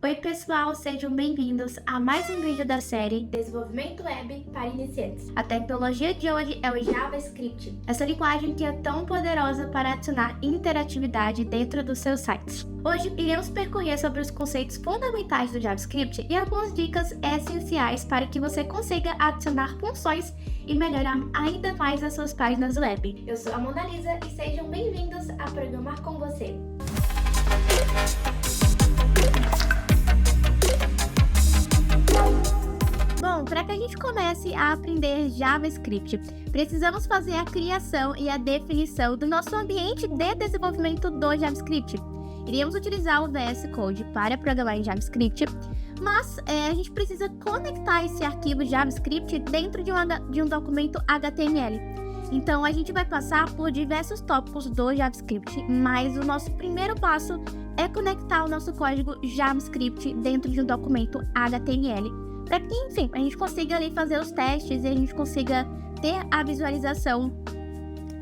Oi pessoal, sejam bem-vindos a mais um vídeo da série Desenvolvimento Web para Iniciantes. A tecnologia de hoje é o JavaScript, essa linguagem que é tão poderosa para adicionar interatividade dentro dos seus sites. Hoje iremos percorrer sobre os conceitos fundamentais do JavaScript e algumas dicas essenciais para que você consiga adicionar funções e melhorar ainda mais as suas páginas web. Eu sou a Mona Lisa e sejam bem-vindos a Programar com Você. Bom, para que a gente comece a aprender JavaScript, precisamos fazer a criação e a definição do nosso ambiente de desenvolvimento do JavaScript. Iríamos utilizar o VS Code para programar em JavaScript, mas a gente precisa conectar esse arquivo JavaScript dentro de um documento HTML. Então, a gente vai passar por diversos tópicos do JavaScript, mas o nosso primeiro passo é conectar o nosso código JavaScript dentro de um documento HTML, para que, enfim, a gente consiga ali fazer os testes e a gente consiga ter a visualização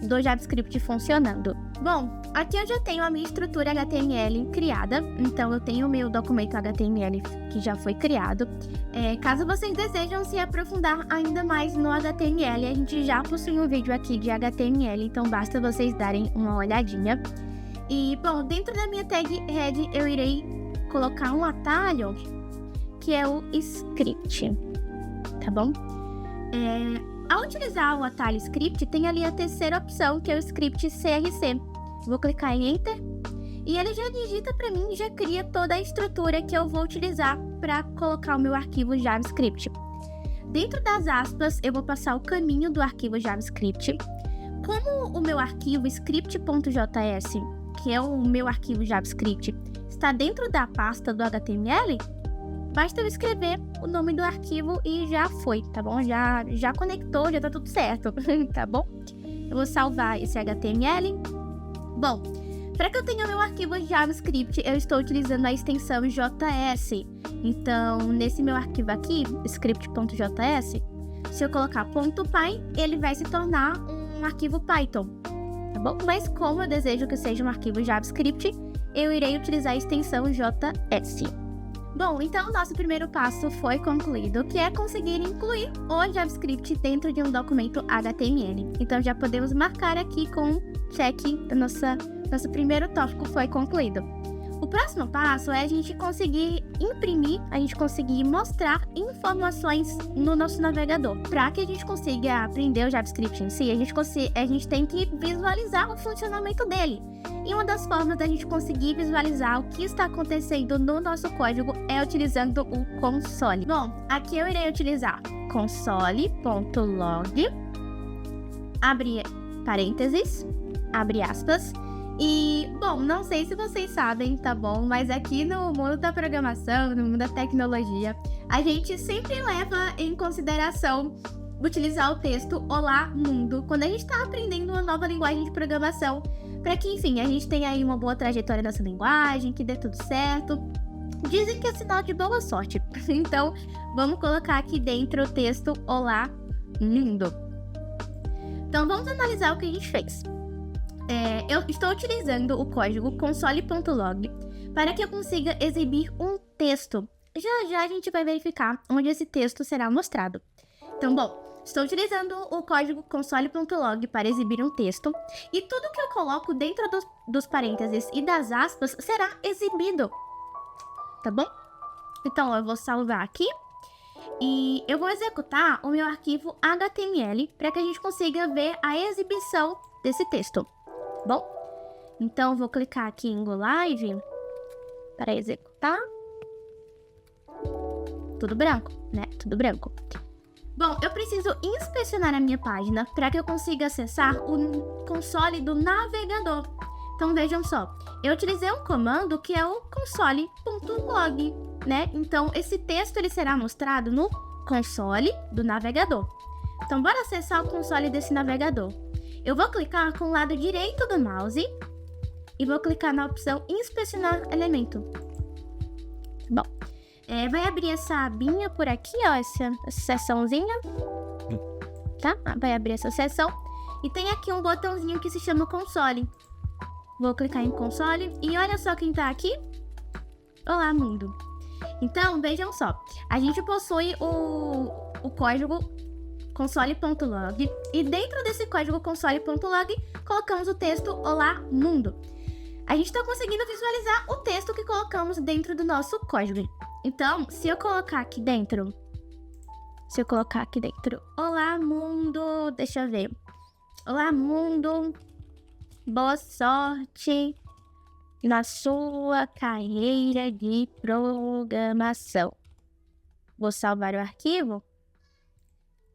do JavaScript funcionando. Bom, aqui eu já tenho a minha estrutura HTML criada, então eu tenho o meu documento HTML que já foi criado. Caso vocês desejam se aprofundar ainda mais no HTML, a gente já possui um vídeo aqui de HTML, então basta vocês darem uma olhadinha. E, bom, dentro da minha tag head eu irei colocar um atalho que é o script, tá bom? Ao utilizar o atalho script, tem ali a terceira opção, que é o script CRC. Vou clicar em Enter e ele já digita para mim, já cria toda a estrutura que eu vou utilizar para colocar o meu arquivo JavaScript. Dentro das aspas, eu vou passar o caminho do arquivo JavaScript. Como o meu arquivo script.js, que é o meu arquivo JavaScript, está dentro da pasta do HTML, basta eu escrever o nome do arquivo e já foi, tá bom? Já conectou, já tá tudo certo, tá bom? Eu vou salvar esse HTML. Bom, para que eu tenha meu arquivo JavaScript, eu estou utilizando a extensão JS. Então, nesse meu arquivo aqui, script.js, se eu colocar .py, ele vai se tornar um arquivo Python, tá bom? Mas como eu desejo que seja um arquivo JavaScript, eu irei utilizar a extensão JS. Bom, então o nosso primeiro passo foi concluído, que é conseguir incluir o JavaScript dentro de um documento HTML. Então já podemos marcar aqui com um check, nosso primeiro tópico foi concluído. O próximo passo é a gente conseguir imprimir, a gente conseguir mostrar informações no nosso navegador. Para que a gente consiga aprender o JavaScript em si, a gente tem que visualizar o funcionamento dele. E uma das formas da gente conseguir visualizar o que está acontecendo no nosso código é utilizando o console. Bom, aqui eu irei utilizar console.log, abre parênteses, abre aspas. E, bom, não sei se vocês sabem, tá bom? Mas aqui no mundo da programação, no mundo da tecnologia, a gente sempre leva em consideração utilizar o texto Olá Mundo quando a gente está aprendendo uma nova linguagem de programação, para que, enfim, a gente tenha aí uma boa trajetória nessa linguagem, que dê tudo certo. Dizem que é sinal de boa sorte. Então, vamos colocar aqui dentro o texto Olá Mundo. Então, vamos analisar o que a gente fez. Eu estou utilizando o código console.log para que eu consiga exibir um texto. Já a gente vai verificar onde esse texto será mostrado. Então, bom, estou utilizando o código console.log para exibir um texto e tudo que eu coloco dentro dos parênteses e das aspas será exibido, tá bom? Então, eu vou salvar aqui e eu vou executar o meu arquivo HTML para que a gente consiga ver a exibição desse texto. Bom, então vou clicar aqui em Go Live para executar. Tudo branco, né? Tudo branco. Bom, eu preciso inspecionar a minha página para que eu consiga acessar o console do navegador. Então vejam só, eu utilizei um comando que é o console.log, né? Então esse texto ele será mostrado no console do navegador. Então bora acessar o console desse navegador. Eu vou clicar com o lado direito do mouse e vou clicar na opção Inspecionar Elemento. Bom, vai abrir essa abinha por aqui, ó, essa seçãozinha, tá? Vai abrir essa seção e tem aqui um botãozinho que se chama Console. Vou clicar em Console e olha só quem tá aqui. Olá, mundo. Então, vejam só, a gente possui o código console.log e dentro desse código console.log colocamos o texto Olá Mundo. A gente está conseguindo visualizar o texto que colocamos dentro do nosso código. Então, se eu colocar aqui dentro, Olá Mundo, deixa eu ver. Olá Mundo, boa sorte na sua carreira de programação. Vou salvar o arquivo.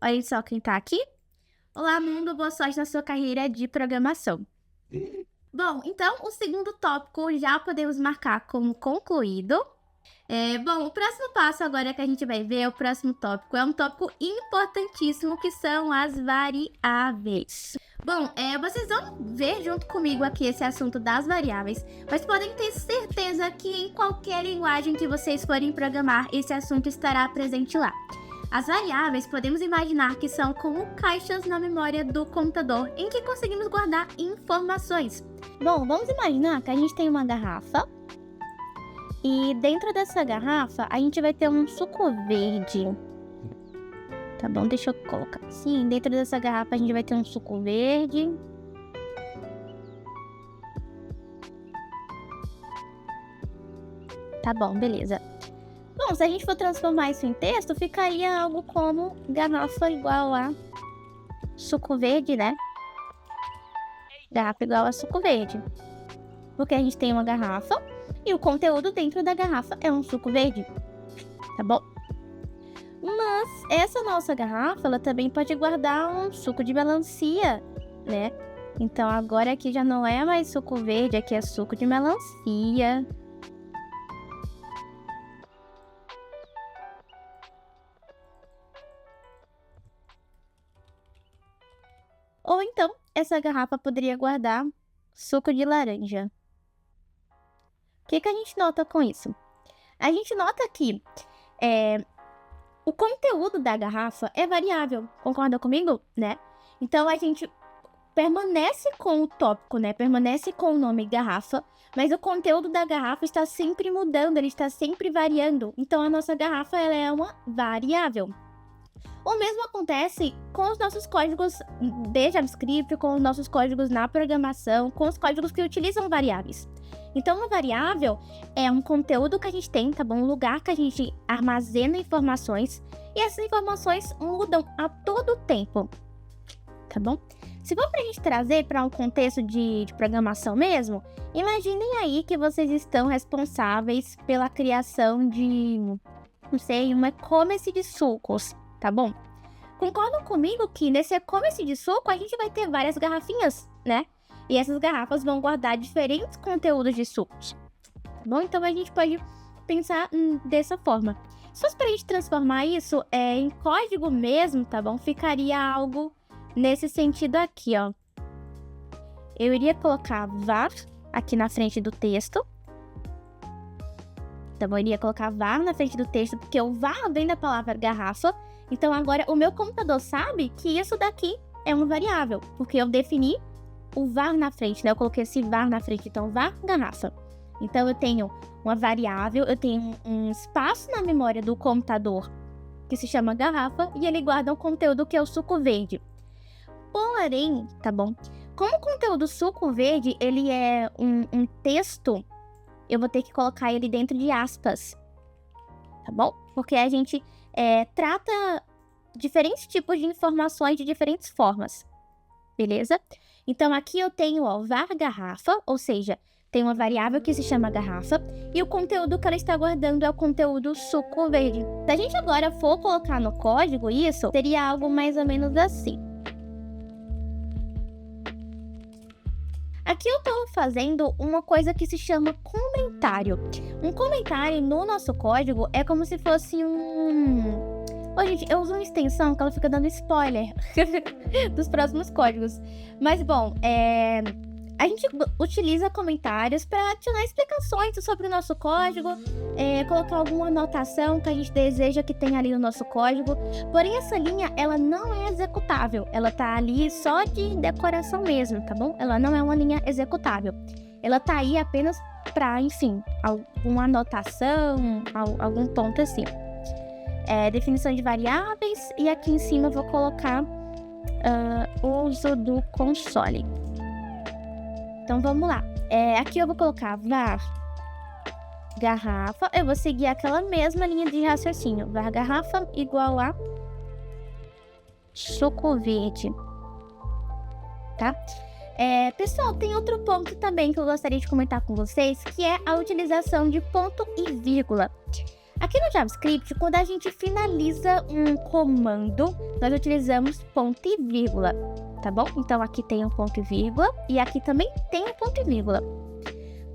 Olha só quem tá aqui. Olá Mundo, boa sorte na sua carreira de programação. Bom, então o segundo tópico já podemos marcar como concluído. Bom, o próximo passo agora que a gente vai ver, o próximo tópico, é um tópico importantíssimo que são as variáveis. Bom, vocês vão ver junto comigo aqui esse assunto das variáveis, mas podem ter certeza que em qualquer linguagem que vocês forem programar, esse assunto estará presente lá. As variáveis podemos imaginar que são como caixas na memória do computador em que conseguimos guardar informações. Bom, vamos imaginar que a gente tem uma garrafa e dentro dessa garrafa a gente vai ter um suco verde. Tá bom, deixa eu colocar assim. Dentro dessa garrafa a gente vai ter um suco verde. Tá bom, beleza. Bom, se a gente for transformar isso em texto, ficaria algo como garrafa igual a suco verde, né? Garrafa igual a suco verde. Porque a gente tem uma garrafa e o conteúdo dentro da garrafa é um suco verde. Tá bom? Mas essa nossa garrafa, ela também pode guardar um suco de melancia, né? Então agora aqui já não é mais suco verde, aqui é suco de melancia. Ou então, essa garrafa poderia guardar suco de laranja. O que a gente nota com isso? A gente nota que o conteúdo da garrafa é variável, concorda comigo, né? Então, a gente permanece com o tópico, né? Permanece com o nome garrafa, mas o conteúdo da garrafa está sempre mudando, ele está sempre variando. Então, a nossa garrafa, ela é uma variável. O mesmo acontece com os nossos códigos de JavaScript, com os nossos códigos na programação, com os códigos que utilizam variáveis. Então, uma variável é um conteúdo que a gente tem, tá bom? Um lugar que a gente armazena informações e essas informações mudam a todo tempo, tá bom? Se for pra gente trazer para um contexto de programação mesmo, imaginem aí que vocês estão responsáveis pela criação de, não sei, um e-commerce de sucos, tá bom? Concordam comigo que nesse e-commerce de suco a gente vai ter várias garrafinhas, né? E essas garrafas vão guardar diferentes conteúdos de sucos, tá bom? Então a gente pode pensar dessa forma. Se fosse pra gente transformar isso em código mesmo, tá bom? Ficaria algo nesse sentido aqui, ó. Eu iria colocar var aqui na frente do texto. Então eu iria colocar var na frente do texto, porque o var vem da palavra garrafa. Então agora o meu computador sabe que isso daqui é uma variável, porque eu defini o var na frente, né? Eu coloquei esse var na frente, então var garrafa. Então eu tenho uma variável, eu tenho um espaço na memória do computador que se chama garrafa e ele guarda um conteúdo que é o suco verde. Porém, tá bom? Como o conteúdo suco verde, ele é um texto, eu vou ter que colocar ele dentro de aspas, tá bom? Porque a gente trata diferentes tipos de informações de diferentes formas, beleza? Então aqui eu tenho, ó, var garrafa, ou seja, tem uma variável que se chama garrafa e o conteúdo que ela está guardando é o conteúdo suco verde. Se a gente agora for colocar no código isso, seria algo mais ou menos assim. Aqui eu estou fazendo uma coisa que se chama comentário. Um comentário no nosso código é como se fosse um... Ô, gente, eu uso uma extensão que ela fica dando spoiler dos próximos códigos. Mas, bom, a gente utiliza comentários para adicionar explicações sobre o nosso código, colocar alguma anotação que a gente deseja que tenha ali no nosso código. Porém, essa linha, ela não é executável. Ela tá ali só de decoração mesmo, tá bom? Ela não é uma linha executável. Ela tá aí apenas para, enfim, alguma anotação, algum ponto assim. Definição de variáveis, e aqui em cima eu vou colocar uso do console. Então vamos lá. Aqui eu vou colocar var garrafa. Eu vou seguir aquela mesma linha de raciocínio. Var garrafa igual a suco verde. Tá? Pessoal, tem outro ponto também que eu gostaria de comentar com vocês, que é a utilização de ponto e vírgula. Aqui no JavaScript, quando a gente finaliza um comando, nós utilizamos ponto e vírgula, tá bom? Então aqui tem um ponto e vírgula e aqui também tem um ponto e vírgula.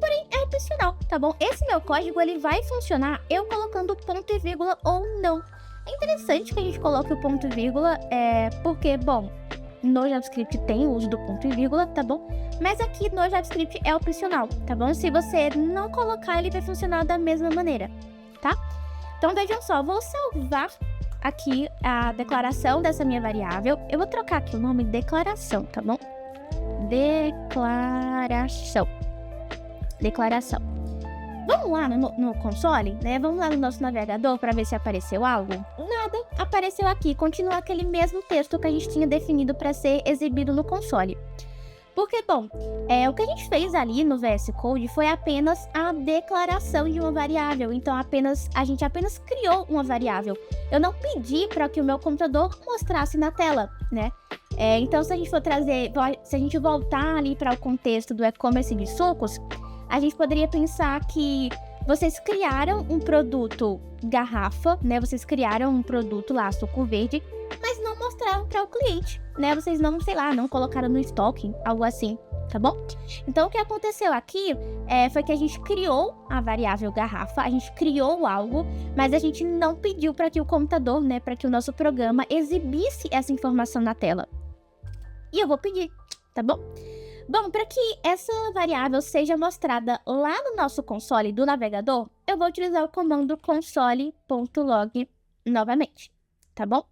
Porém, é opcional, tá bom? Esse meu código, ele vai funcionar eu colocando ponto e vírgula ou não. É interessante que a gente coloque o ponto e vírgula, porque, bom, no JavaScript tem o uso do ponto e vírgula, tá bom? Mas aqui no JavaScript é opcional, tá bom? Se você não colocar, ele vai funcionar da mesma maneira, tá? Então, vejam só, vou salvar aqui a declaração dessa minha variável. Eu vou trocar aqui o nome declaração, tá bom? Declaração. Vamos lá no console, né? Vamos lá no nosso navegador para ver se apareceu algo. Nada apareceu aqui. Continua aquele mesmo texto que a gente tinha definido para ser exibido no console. Porque, bom, o que a gente fez ali no VS Code foi apenas a declaração de uma variável. Então, a gente apenas criou uma variável. Eu não pedi para que o meu computador mostrasse na tela, né? Então, se a gente voltar ali para o contexto do e-commerce de sucos, a gente poderia pensar que vocês criaram um produto garrafa, né? Vocês criaram um produto lá, suco verde, mas não mostraram para o cliente, né? Vocês não colocaram no estoque, algo assim, tá bom? Então, o que aconteceu aqui foi que a gente criou a variável garrafa, a gente criou algo, mas a gente não pediu para que o computador, né, para que o nosso programa exibisse essa informação na tela. E eu vou pedir, tá bom? Bom, para que essa variável seja mostrada lá no nosso console do navegador, eu vou utilizar o comando console.log novamente, tá bom?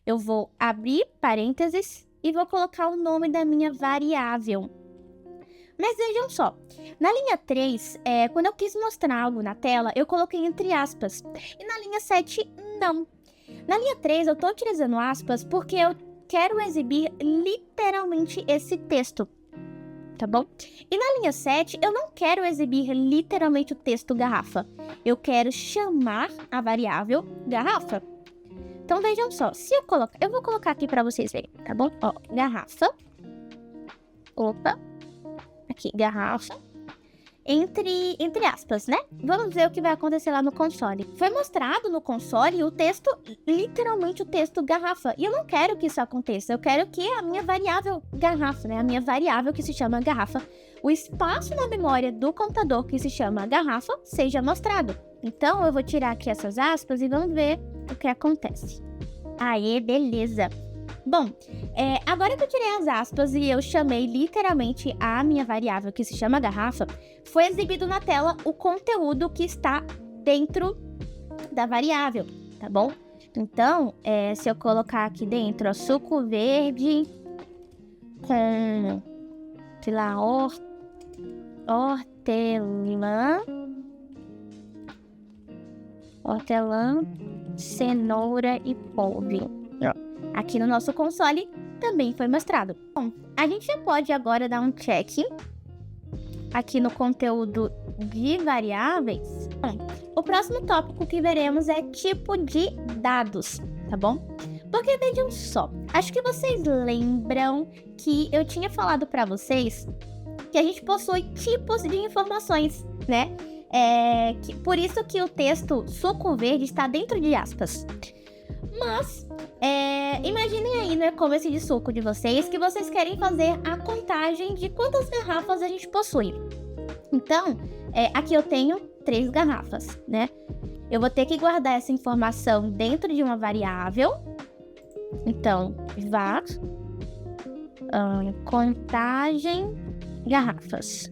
Eu vou abrir parênteses e vou colocar o nome da minha variável. Mas vejam só, na linha 3, quando eu quis mostrar algo na tela, eu coloquei entre aspas. E na linha 7, não. Na linha 3, eu estou utilizando aspas porque eu quero exibir literalmente esse texto, tá bom? E na linha 7, eu não quero exibir literalmente o texto garrafa. Eu quero chamar a variável garrafa. Então, vejam só, se eu colocar... Eu vou colocar aqui para vocês verem, tá bom? Ó, garrafa. Opa. Aqui, garrafa. Entre aspas, né? Vamos ver o que vai acontecer lá no console. Foi mostrado no console o texto, literalmente o texto garrafa. E eu não quero que isso aconteça. Eu quero que a minha variável garrafa, né? A minha variável que se chama garrafa, o espaço na memória do computador que se chama garrafa, seja mostrado. Então, eu vou tirar aqui essas aspas e vamos ver o que acontece. Aê, beleza. Bom, agora que eu tirei as aspas e eu chamei literalmente a minha variável que se chama garrafa, foi exibido na tela o conteúdo que está dentro da variável, tá bom? Então, se eu colocar aqui dentro, ó, suco verde com, sei lá, hortelã, cenoura e couve. Aqui no nosso console também foi mostrado. Bom, a gente já pode agora dar um check aqui no conteúdo de variáveis. Bom, o próximo tópico que veremos é tipo de dados, tá bom? Porque vejam só, acho que vocês lembram que eu tinha falado para vocês que a gente possui tipos de informações, né? Por isso que o texto suco verde está dentro de aspas. Mas, imaginem aí no e-commerce de suco de vocês que vocês querem fazer a contagem de quantas garrafas a gente possui. Então, aqui eu tenho 3 garrafas, né? Eu vou ter que guardar essa informação dentro de uma variável. Então, var contagem garrafas.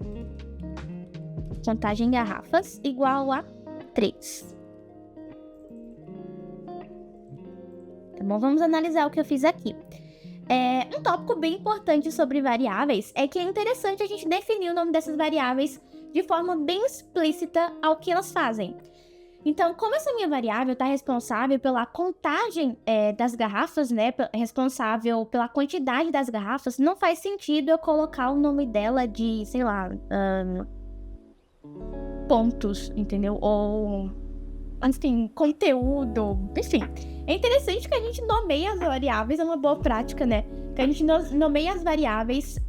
Contagem garrafas igual a 3. Tá bom? Vamos analisar o que eu fiz aqui. Um tópico bem importante sobre variáveis é que é interessante a gente definir o nome dessas variáveis de forma bem explícita ao que elas fazem. Então, como essa minha variável está responsável pela contagem das garrafas, né, responsável pela quantidade das garrafas, não faz sentido eu colocar o nome dela de, sei lá, pontos, entendeu? Ou, enfim, conteúdo, enfim. É interessante que a gente nomeie as variáveis, é uma boa prática, né? Que a gente nomeie as variáveis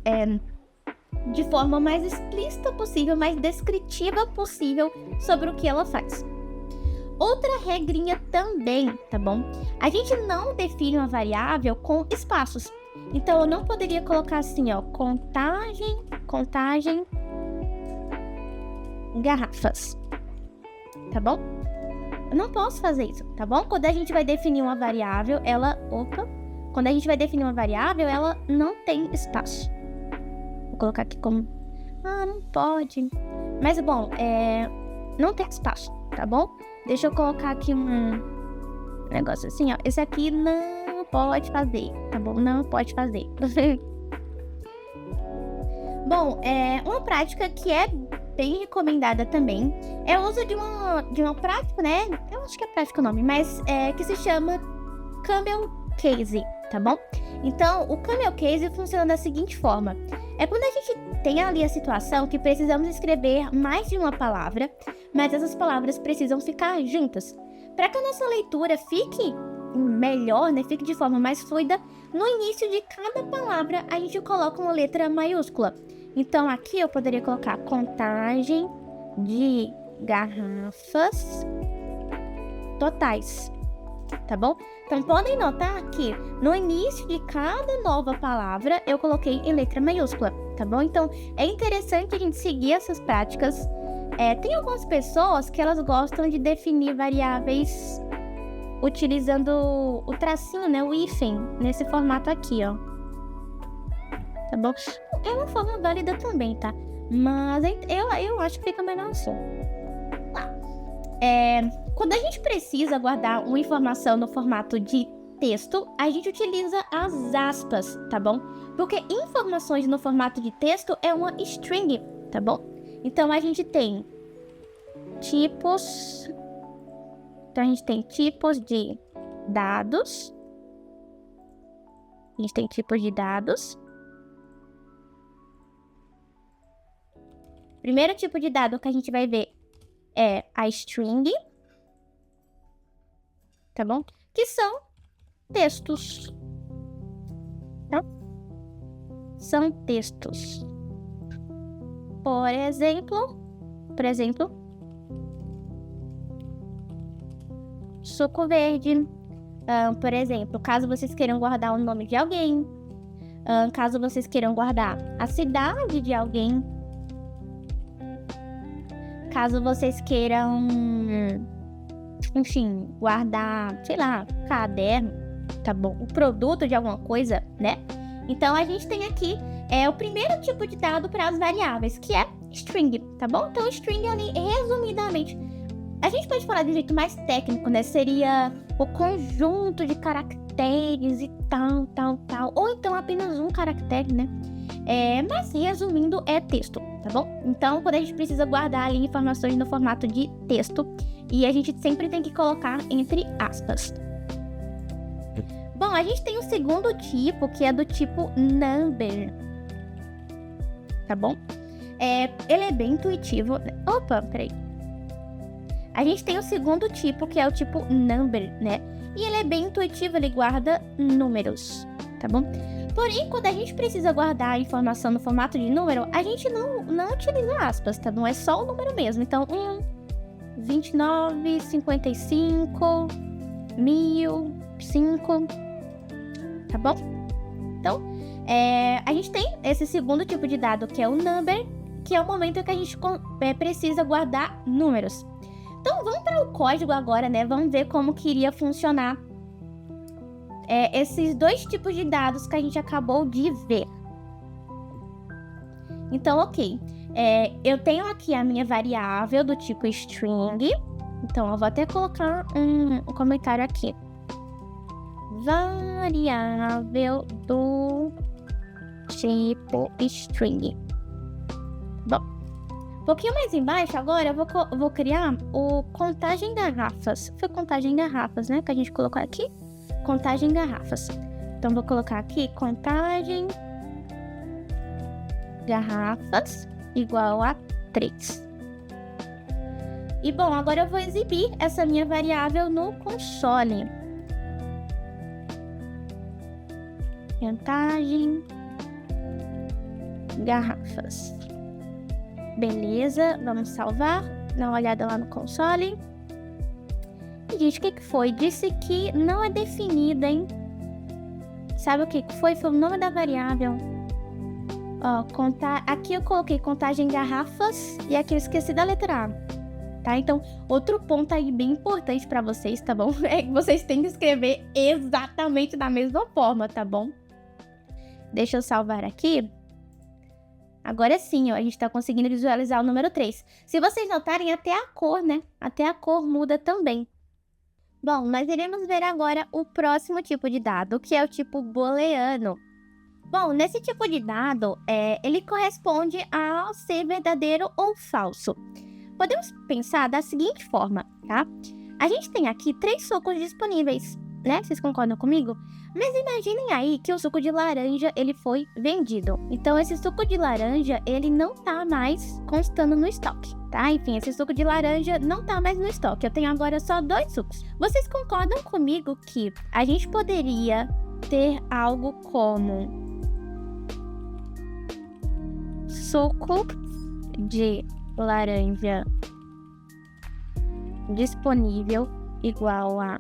de forma mais explícita possível, mais descritiva possível sobre o que ela faz. Outra regrinha também, tá bom? A gente não define uma variável com espaços. Então, eu não poderia colocar assim, ó, contagem, garrafas, tá bom? Eu não posso fazer isso, tá bom? Quando a gente vai definir uma variável, quando a gente vai definir uma variável, ela não tem espaço. Vou colocar aqui como... não pode. Mas, bom, não tem espaço, tá bom? Deixa eu colocar aqui um negócio assim, ó. Esse aqui não pode fazer, tá bom? Não pode fazer. Bom, uma prática que é bem recomendada também é o uso de uma prática, né? Eu acho que é prática o nome, mas que se chama Camel Case, tá bom? Então, o Camel Case funciona da seguinte forma. É quando a gente tem ali a situação que precisamos escrever mais de uma palavra, mas essas palavras precisam ficar juntas. Para que a nossa leitura fique melhor, né, fique de forma mais fluida, no início de cada palavra a gente coloca uma letra maiúscula. Então aqui eu poderia colocar contagem de garrafas totais, tá bom? Então podem notar que no início de cada nova palavra eu coloquei em letra maiúscula, tá bom? Então é interessante a gente seguir essas práticas. Tem algumas pessoas que elas gostam de definir variáveis utilizando o tracinho, né, o hífen, nesse formato aqui, ó. Tá bom? É uma forma válida também, tá? Mas eu acho que fica melhor assim. Quando a gente precisa guardar uma informação no formato de texto, a gente utiliza as aspas, tá bom? Porque informações no formato de texto é uma string, tá bom? Então a gente tem tipos. Então a gente tem tipos de dados. A gente tem tipos de dados. Primeiro tipo de dado que a gente vai ver é a string, tá bom? Que são textos. Tá? São textos. Por exemplo, suco verde. Por exemplo, caso vocês queiram guardar o nome de alguém. Caso vocês queiram guardar a cidade de alguém. Caso vocês queiram, enfim, guardar, sei lá, caderno, tá bom? O produto de alguma coisa, né? Então, a gente tem aqui o primeiro tipo de dado para as variáveis, que é string, tá bom? Então, string ali, resumidamente, a gente pode falar de um jeito mais técnico, né? Seria o conjunto de caracteres e tal. Ou então apenas um caractere, né? Mas resumindo, é texto, tá bom? Então, quando a gente precisa guardar ali informações no formato de texto, e a gente sempre tem que colocar entre aspas. Bom, a gente tem o segundo tipo, que é do tipo number, tá bom? Ele é bem intuitivo. Opa, peraí. A gente tem o segundo tipo, que é o tipo number, né? E ele é bem intuitivo, ele guarda números, tá bom? Porém, quando a gente precisa guardar a informação no formato de número, a gente não utiliza aspas, tá bom? É só o número mesmo. Então, 29, 55, 1000, 5, tá bom? Então, a gente tem esse segundo tipo de dado, que é o number, que é o momento em que a gente precisa guardar números. Então, vamos para o código agora, né? Vamos ver como que iria funcionar esses dois tipos de dados que a gente acabou de ver. Então, ok. Eu tenho aqui a minha variável do tipo string. Então, eu vou até colocar um comentário aqui. Variável do tipo string. Bom, pouquinho mais embaixo, agora eu vou criar o contagem garrafas. Foi contagem garrafas, né? Que a gente colocou aqui. Contagem garrafas. Então, vou colocar aqui contagem garrafas igual a 3. E, bom, agora eu vou exibir essa minha variável no console. Contagem garrafas. Beleza, vamos salvar. Dá uma olhada lá no console. E, gente, o que foi? Disse que não é definida, hein? Sabe o que foi? Foi o nome da variável. Ó, aqui eu coloquei contagem garrafas e aqui eu esqueci da letra A. Tá? Então, outro ponto aí bem importante pra vocês, tá bom? É que vocês têm que escrever exatamente da mesma forma, tá bom? Deixa eu salvar aqui. Agora sim, ó, a gente tá conseguindo visualizar o número 3. Se vocês notarem, até a cor, né? Até a cor muda também. Bom, nós iremos ver agora o próximo tipo de dado, que é o tipo booleano. Bom, nesse tipo de dado, ele corresponde ao ser verdadeiro ou falso. Podemos pensar da seguinte forma, tá? A gente tem aqui 3 sucos disponíveis, né? Vocês concordam comigo? Mas imaginem aí que o suco de laranja, ele foi vendido. Então, esse suco de laranja, ele não tá mais constando no estoque, tá? Enfim, esse suco de laranja não tá mais no estoque. Eu tenho agora só 2 sucos. Vocês concordam comigo que a gente poderia ter algo como suco de laranja disponível igual a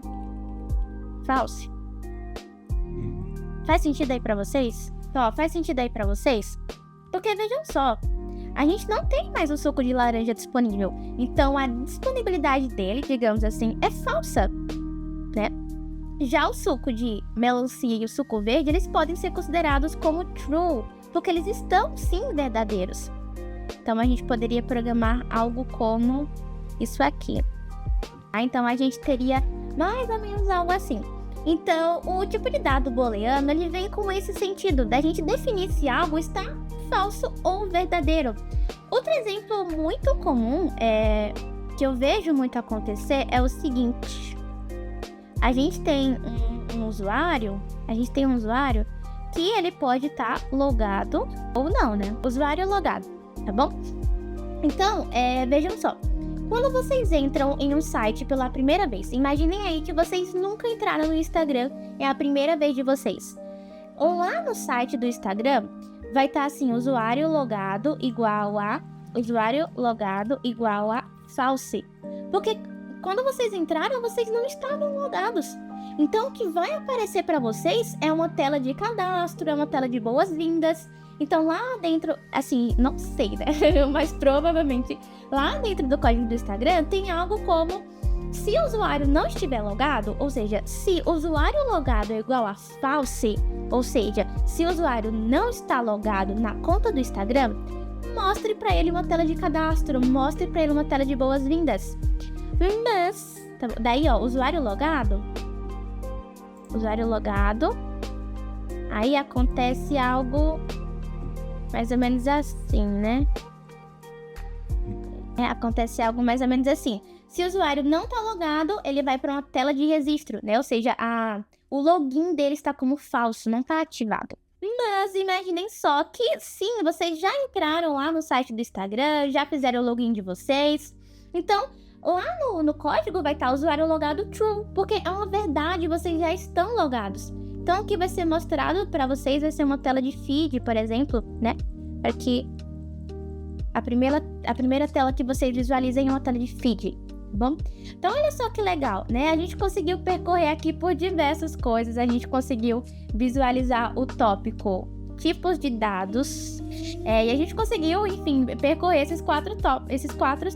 false? Faz sentido aí pra vocês? Ó, faz sentido aí pra vocês? Porque vejam só, a gente não tem mais o suco de laranja disponível. Então, a disponibilidade dele, digamos assim, é falsa, né? Já o suco de melancia e o suco verde, eles podem ser considerados como true, porque eles estão, sim, verdadeiros. Então, a gente poderia programar algo como isso aqui. Então, a gente teria mais ou menos algo assim. Então, o tipo de dado booleano, ele vem com esse sentido, da gente definir se algo está falso ou verdadeiro. Outro exemplo muito comum, que eu vejo muito acontecer, é o seguinte. A gente tem um usuário que ele pode estar logado ou não, né? Usuário logado, tá bom? Então, vejam só. Quando vocês entram em um site pela primeira vez, imaginem aí que vocês nunca entraram no Instagram, é a primeira vez de vocês. Lá no site do Instagram, vai estar assim, usuário logado igual a false. Porque quando vocês entraram, vocês não estavam logados. Então, o que vai aparecer para vocês é uma tela de cadastro, é uma tela de boas-vindas. Então, lá dentro, assim, não sei, né? Mas provavelmente lá dentro do código do Instagram tem algo como: se o usuário não estiver logado, ou seja, se o usuário logado é igual a false, ou seja, se o usuário não está logado na conta do Instagram, mostre para ele uma tela de cadastro, mostre para ele uma tela de boas-vindas. Mas, daí, ó, usuário logado, aí acontece algo mais ou menos assim, né? Acontece algo mais ou menos assim. Se o usuário não está logado, ele vai para uma tela de registro, né? Ou seja, o login dele está como falso, não está ativado. Mas imaginem só que, sim, vocês já entraram lá no site do Instagram, já fizeram o login de vocês. Então, lá no código vai estar usuário logado true, porque é uma verdade, vocês já estão logados. Então, o que vai ser mostrado para vocês vai ser uma tela de feed, por exemplo, né? Para que a primeira tela que vocês visualizem é uma tela de feed, tá bom? Então, olha só que legal, né? A gente conseguiu percorrer aqui por diversas coisas, a gente conseguiu visualizar o tópico tipos de dados, e a gente conseguiu, enfim, percorrer esses quatro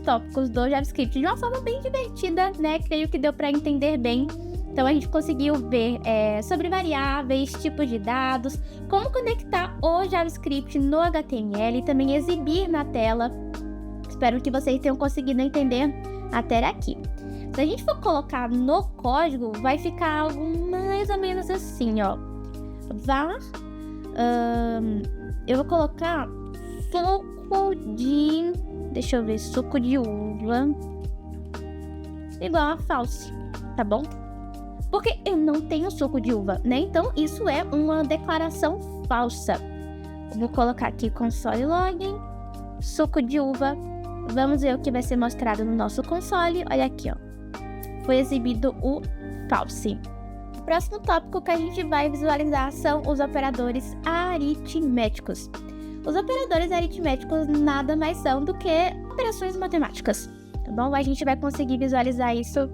tópicos do JavaScript de uma forma bem divertida, né? Creio que deu para entender bem. Então, a gente conseguiu ver sobre variáveis, tipos de dados, como conectar o JavaScript no HTML e também exibir na tela. Espero que vocês tenham conseguido entender até aqui. Se a gente for colocar no código, vai ficar algo mais ou menos assim, ó. Eu vou colocar suco de deixa eu ver, suco de uva igual a false, tá bom? Porque eu não tenho suco de uva, né? Então, isso é uma declaração falsa. Eu vou colocar aqui console login, suco de uva. Vamos ver o que vai ser mostrado no nosso console. Olha aqui, ó. Foi exibido o false. O próximo tópico que a gente vai visualizar são os operadores aritméticos. Os operadores aritméticos nada mais são do que operações matemáticas, tá bom? A gente vai conseguir visualizar isso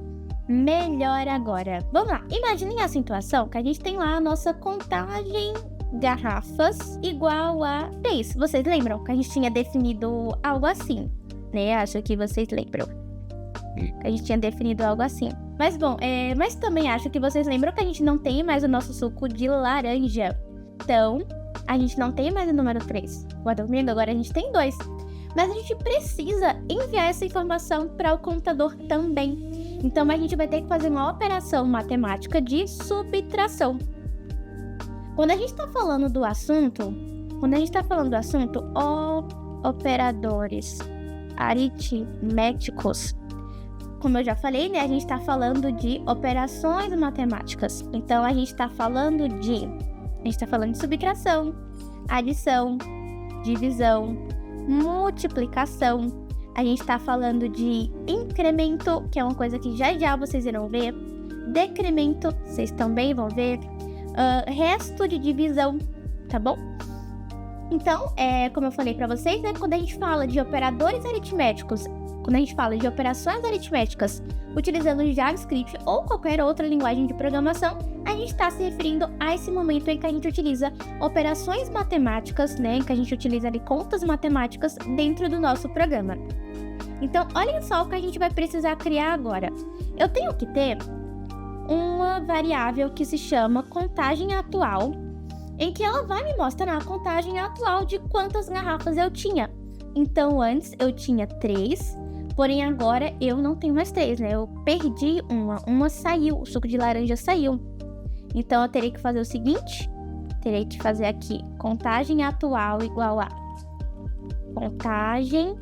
melhor agora. Vamos lá, imaginem a situação que a gente tem lá a nossa contagem garrafas igual a 3. Vocês lembram que a gente tinha definido algo assim, né? Acho que vocês lembram. A gente tinha definido algo assim. Mas bom, mas também acho que vocês lembram que a gente não tem mais o nosso suco de laranja. Então, a gente não tem mais o número 3. Guarda comigo, agora a gente tem 2. Mas a gente precisa enviar essa informação para o computador também. Então, a gente vai ter que fazer uma operação matemática de subtração. Quando a gente está falando do assunto, operadores aritméticos, como eu já falei, né, a gente está falando de operações matemáticas. Então, a gente está falando de subtração, adição, divisão, multiplicação. A gente está falando de incremento, que é uma coisa que já vocês irão ver. Decremento, vocês também vão ver. Resto de divisão, tá bom? Então, como eu falei para vocês, né, quando a gente fala de operadores aritméticos, quando a gente fala de operações aritméticas utilizando JavaScript ou qualquer outra linguagem de programação, a gente está se referindo a esse momento em que a gente utiliza operações matemáticas, né, em que a gente utiliza ali contas matemáticas dentro do nosso programa. Então, olhem só o que a gente vai precisar criar agora. Eu tenho que ter uma variável que se chama contagem atual, em que ela vai me mostrar a contagem atual de quantas garrafas eu tinha. Então, antes eu tinha 3, porém agora eu não tenho mais 3, né? Eu perdi uma saiu, o suco de laranja saiu. Então, eu terei que fazer o seguinte, terei que fazer aqui contagem atual igual a contagem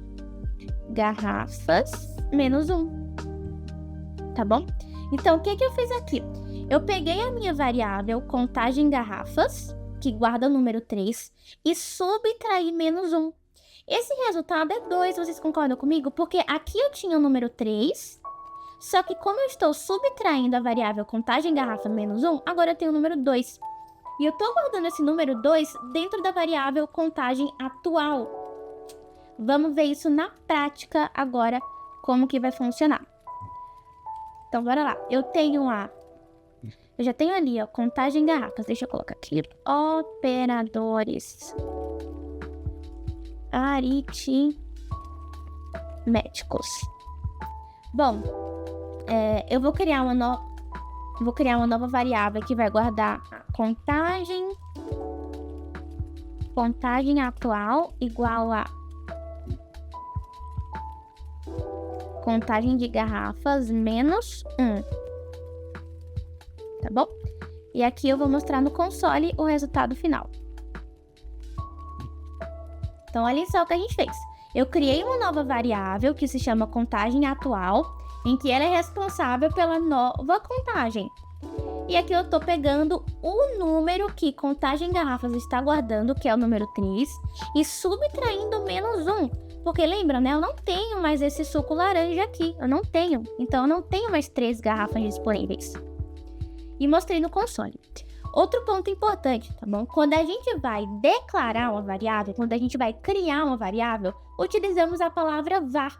garrafas menos 1, tá bom? Então, o que eu fiz aqui? Eu peguei a minha variável contagem garrafas, que guarda o número 3, e subtraí menos 1. Esse resultado é 2, vocês concordam comigo? Porque aqui eu tinha o número 3, só que como eu estou subtraindo a variável contagem garrafa menos 1, agora eu tenho o número 2. E eu estou guardando esse número 2 dentro da variável contagem atual. Vamos ver isso na prática agora, como que vai funcionar. Então, bora lá. Eu já tenho ali, ó, contagem garrafas. Deixa eu colocar aqui. Operadores aritméticos. Bom, eu vou criar uma nova variável que vai guardar a contagem atual igual a contagem de garrafas menos 1. Tá bom? E aqui eu vou mostrar no console o resultado final. Então, olha só o que a gente fez. Eu criei uma nova variável que se chama contagem atual, em que ela é responsável pela nova contagem. E aqui eu tô pegando o número que contagem garrafas está guardando, que é o número 3, e subtraindo menos 1. Porque lembra, né? Eu não tenho mais esse suco laranja aqui. Eu não tenho. Então, eu não tenho mais 3 garrafas disponíveis. E mostrei no console. Outro ponto importante, tá bom? Quando a gente vai declarar uma variável, quando a gente vai criar uma variável, utilizamos a palavra var.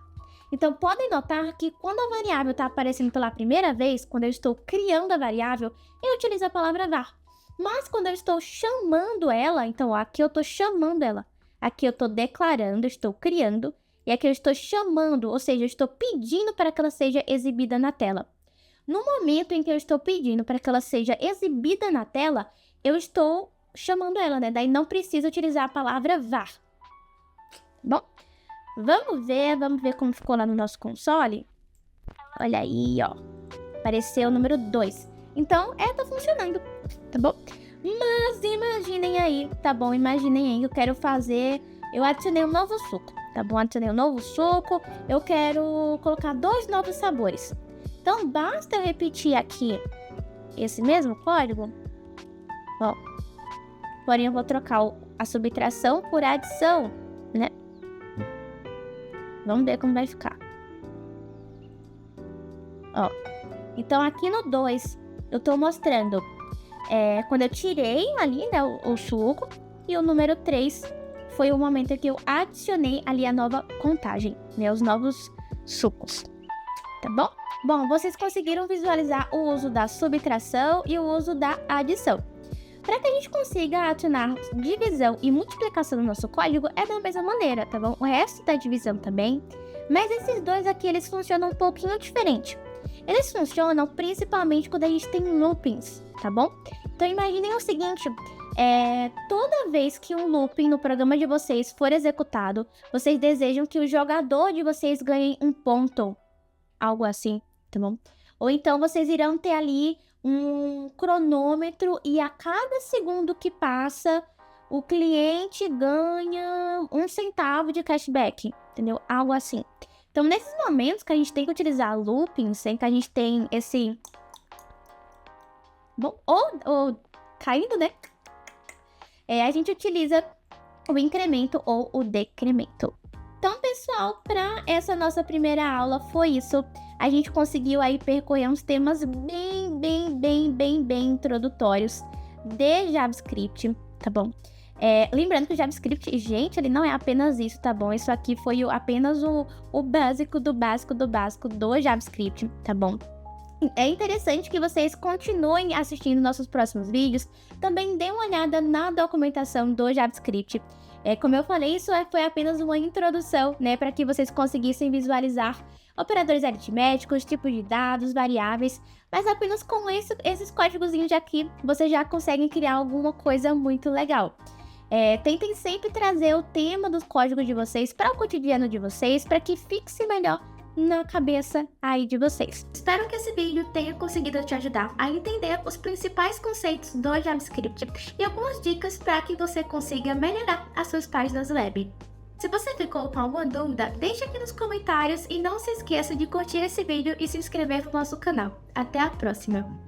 Então, podem notar que quando a variável está aparecendo pela primeira vez, quando eu estou criando a variável, eu utilizo a palavra var. Mas quando eu estou chamando ela, então aqui eu estou chamando ela. Aqui eu estou declarando, estou criando, e aqui eu estou chamando, ou seja, eu estou pedindo para que ela seja exibida na tela. No momento em que eu estou pedindo para que ela seja exibida na tela, eu estou chamando ela, né? Daí não precisa utilizar a palavra var. Bom, vamos ver como ficou lá no nosso console. Olha aí, ó. Apareceu o número 2. Então, tá funcionando, tá bom? Mas imaginem aí, tá bom? Imaginem aí que eu quero fazer... Eu adicionei um novo suco. tá bom? Adicionei um novo suco, eu quero colocar 2 novos sabores. Então, basta eu repetir aqui esse mesmo código, ó. Porém, eu vou trocar a subtração por adição, né? Vamos ver como vai ficar. Ó, então aqui no 2, eu tô mostrando quando eu tirei ali, né, o suco, e o número 3 foi o momento em que eu adicionei ali a nova contagem, né, os novos sucos, tá bom? Bom, vocês conseguiram visualizar o uso da subtração e o uso da adição. Para que a gente consiga adicionar divisão e multiplicação no nosso código, é da mesma maneira, tá bom? O resto da divisão também, mas esses dois aqui, eles funcionam um pouquinho diferente. Eles funcionam principalmente quando a gente tem loopings, tá bom? Então imaginem o seguinte, toda vez que um looping no programa de vocês for executado, vocês desejam que o jogador de vocês ganhe um ponto, algo assim, tá bom? Ou então vocês irão ter ali um cronômetro e a cada segundo que passa, o cliente ganha 1 centavo de cashback, entendeu? Algo assim. Então, nesses momentos que a gente tem que utilizar loopings, em que a gente tem esse... Bom, ou caindo, né? A gente utiliza o incremento ou o decremento. Então, pessoal, para essa nossa primeira aula foi isso. A gente conseguiu aí percorrer uns temas bem introdutórios de JavaScript, tá bom? Lembrando que o JavaScript, gente, ele não é apenas isso, tá bom? Isso aqui foi apenas o básico do básico do JavaScript, tá bom? É interessante que vocês continuem assistindo nossos próximos vídeos. Também dê uma olhada na documentação do JavaScript. Como eu falei, isso foi apenas uma introdução, né? Para que vocês conseguissem visualizar operadores aritméticos, tipos de dados, variáveis. Mas apenas com esses códigozinhos aqui, vocês já conseguem criar alguma coisa muito legal. Tentem sempre trazer o tema dos códigos de vocês para o cotidiano de vocês, para que fixe melhor na cabeça aí de vocês. Espero que esse vídeo tenha conseguido te ajudar a entender os principais conceitos do JavaScript e algumas dicas para que você consiga melhorar as suas páginas web. Se você ficou com alguma dúvida, deixe aqui nos comentários e não se esqueça de curtir esse vídeo e se inscrever no nosso canal. Até a próxima!